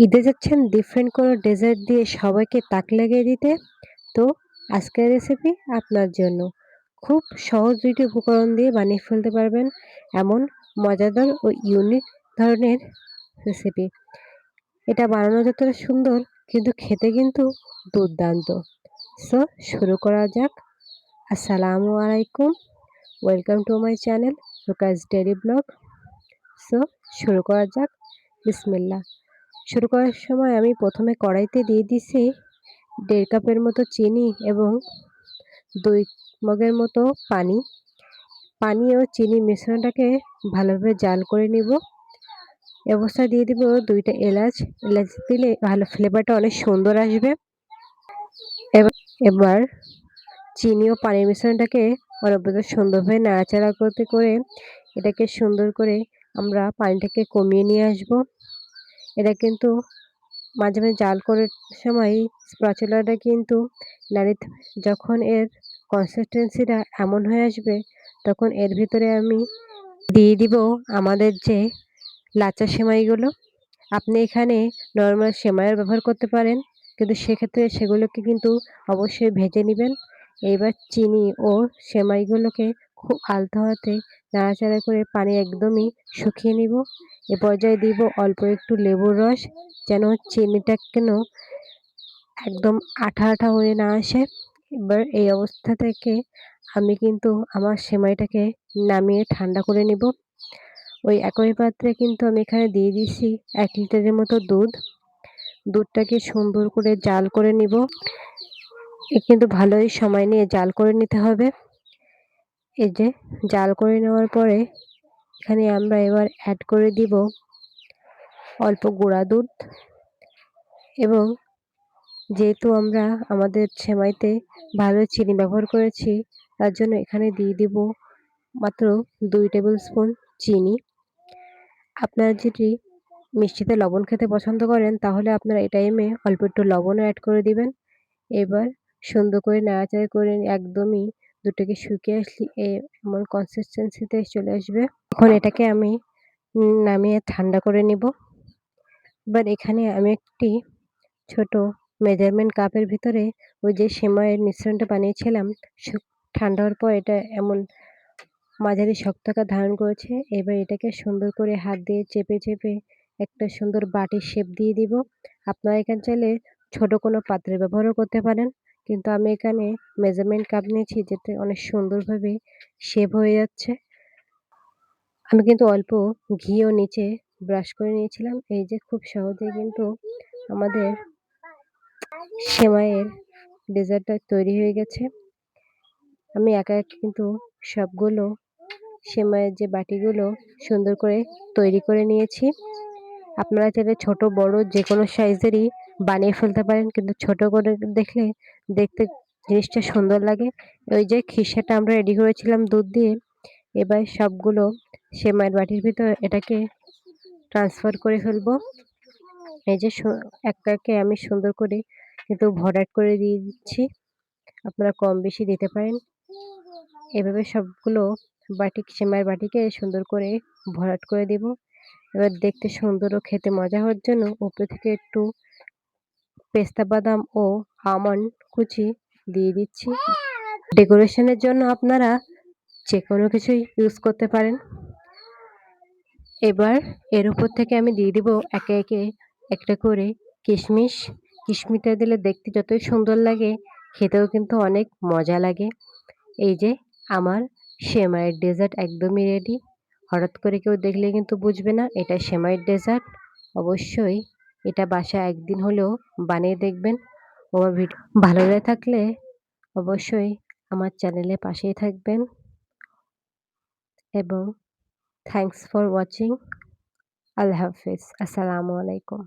ঈদে যাচ্ছেন ডিফারেন্ট কোনো ডেজার্ট দিয়ে সবাইকে তাক লাগিয়ে দিতে? তো আজকের রেসিপি আপনার জন্য। খুব সহজ ২ টি উপকরণ দিয়ে বানিয়ে ফেলতে পারবেন এমন মজাদার ও ইউনিক ধরনের রেসিপি। এটা বানানো যতটা সুন্দর কিন্তু খেতে কিন্তু দুর্দান্ত। সো শুরু করা যাক। আসসালামু আলাইকুম। Welcome to my channel Rukas daily blog. So শুরু করা যাক। বিসমিল্লাহ। শুরু করার সময় আমি ১ম এ কড়াইতে দিয়ে দিছি ১.৫ কাপের মতো চিনি এবং ২ মগের মতো পানি। পানি ও চিনির মিশ্রণটাকে ভালোভাবে জাল করে নিব। এ অবস্থায় দিয়ে দিব ২ টা এলাচ। এলাচ দিলে ভালো ফ্লেভারটা অনেক সুন্দর আসবে। এবার এবার চিনি ও পানির মিশ্রণটাকে অনবরত সুন্দরভাবে নাড়াচাড়া করতে করে এটাকে সুন্দর করে আমরা পানিটাকে কমিয়ে নিয়ে আসব। এটা কিন্তু মাঝে, মাঝে জাল করার সময় স্প্যাচুলাটা কিন্তু নাড়িতে যখন এর কনসিস্টেন্সিটা এমন হয়ে আসবে, তখন এর ভিতরে আমি দিয়ে দিব আমাদের যে লাচ্চা সেমাইগুলো। আপনি এখানে নরমাল সেমাইও ব্যবহার করতে পারেন, কিন্তু সেক্ষেত্রে সেগুলোকে কিন্তু অবশ্যই ভেজে নিবেন। এইবার চিনি ও সেমাইগুলোকে খুব আলতো হাতে নাড়াচাড়া করে পানি একদমই শুকিয়ে নিব। এ পর্যায়ে দিব অল্প একটু লেবুর রস, যেন চিনিটা কেন একদম আঠা, আঠা হয়ে না আসে। এবার এই অবস্থা থেকে আমি কিন্তু আমার সেমাইটাকে নামিয়ে ঠান্ডা করে নিব। ওই একই পাত্রে কিন্তু আমি এখানে দিয়ে দিছি ১ লিটারের মতো দুধ। দুধটাকে সুন্দর করে জাল করে নিব। কিন্তু ভালোই সময় নিয়ে জাল করে নিতে হবে। এই যে জাল করে নেওয়ার পরে এখানে আমরা এবার অ্যাড করে দিব অল্প গুঁড়া দুধ এবং যেহেতু আমরা আমাদের সেমাইতে ভালো চিনি ব্যবহার করেছি, তার জন্য এখানে দিয়ে দিব মাত্র ২ টেবিল স্পুন চিনি। আপনারা যদি মিষ্টিতে লবণ খেতে পছন্দ করেন, তাহলে আপনারা এই টাইমে অল্প একটু লবণও অ্যাড করে দিবেন। এবার সুন্দর করে নাড়াচাড়া করে একদমই দুধটাকে শুকিয়ে আসলে এমন কনসিস্টেন্সিতে চলে আসবে। তখন এটাকে আমি নামিয়ে ঠান্ডা করে নিব। এবার এখানে আমি একটি ছোট মেজারমেন্ট কাপের ভিতরে ওই যে সেমাইয়ের মিশ্রণটা বানিয়েছিলাম, ঠান্ডা হওয়ার পর এটা এমন মাঝারি শক্ত আকার ধারণ করেছে। এবার এটাকে সুন্দর করে হাত দিয়ে চেপে, চেপে একটা সুন্দর বাটির শেপ দিয়ে দিব। আপনারা এখানে চাইলে ছোট কোনো পাত্রের ব্যবহারও করতে পারেন। কিন্তু আমি এখানে মেজারমেন্ট কাপ নিয়েছি, যেটা অনেক সুন্দরভাবে শেপ হয়ে যাচ্ছে। আমি কিন্তু অল্প ঘিও নিচে ব্রাশ করে নিয়েছিলাম। এই যে খুব সহজেই কিন্তু আমাদের সেমাইয়ের ডেজার্টটা তৈরি হয়ে গেছে। আমি একা, একা কিন্তু সবগুলো সেমাইয়ের যে বাটিগুলো সুন্দর করে তৈরি করে নিয়েছি। আপনারা চাইলে ছোট বড় যেকোনো সাইজেরই বানিয়ে ফেলতে পারেন, কিন্তু ছোট করে দেখলে দেখতে জিনিসটা সুন্দর লাগে। ওই যে খিসাটা আমরা রেডি করেছিলাম দুধ দিয়ে, এবার সবগুলো সেমাইয়ের বাটির ভিতর এটাকে ট্রান্সফার করে ফেলবো। এই যে একে, একে আমি সুন্দর করে কিন্তু ভরাট করে দিয়ে দিচ্ছি। আপনারা কম বেশি দিতে পারেন। এভাবে সবগুলো সেমাইয়ের বাটিকে সুন্দর করে ভরাট করে দিব। এবার দেখতে সুন্দর ও খেতে মজা হওয়ার জন্য উপর থেকে একটু পেস্তা বাদাম ও আমন্ড কুচি দিয়ে দিচ্ছি। ডেকোরেশনের জন্য আপনারা যেকোনো কিছুই ইউজ করতে পারেন। এবার এর উপর থেকে আমি দিয়ে দিব একে, একে একটা করে কিশমিশ। কিশমিশটা দিলে দেখতে যতই সুন্দর লাগে, খেতেও কিন্তু অনেক মজা লাগে। এই যে আমার সেমাইয়ের ডেজার্ট একদমই রেডি। হঠাৎ করে কেউ দেখলে কিন্তু বুঝবে না এটা সেমাইয়ের ডেজার্ট। অবশ্যই এটা বাসায় একদিন হলেও বানিয়ে দেখবেন। আমার ভিডিও ভালো লেগে থাকলে অবশ্যই আমার চ্যানেলের পাশেই থাকবেন এবং থ্যাংকস ফর ওয়াচিং। আল্লাহ হাফেজ। আসসালামু আলাইকুম।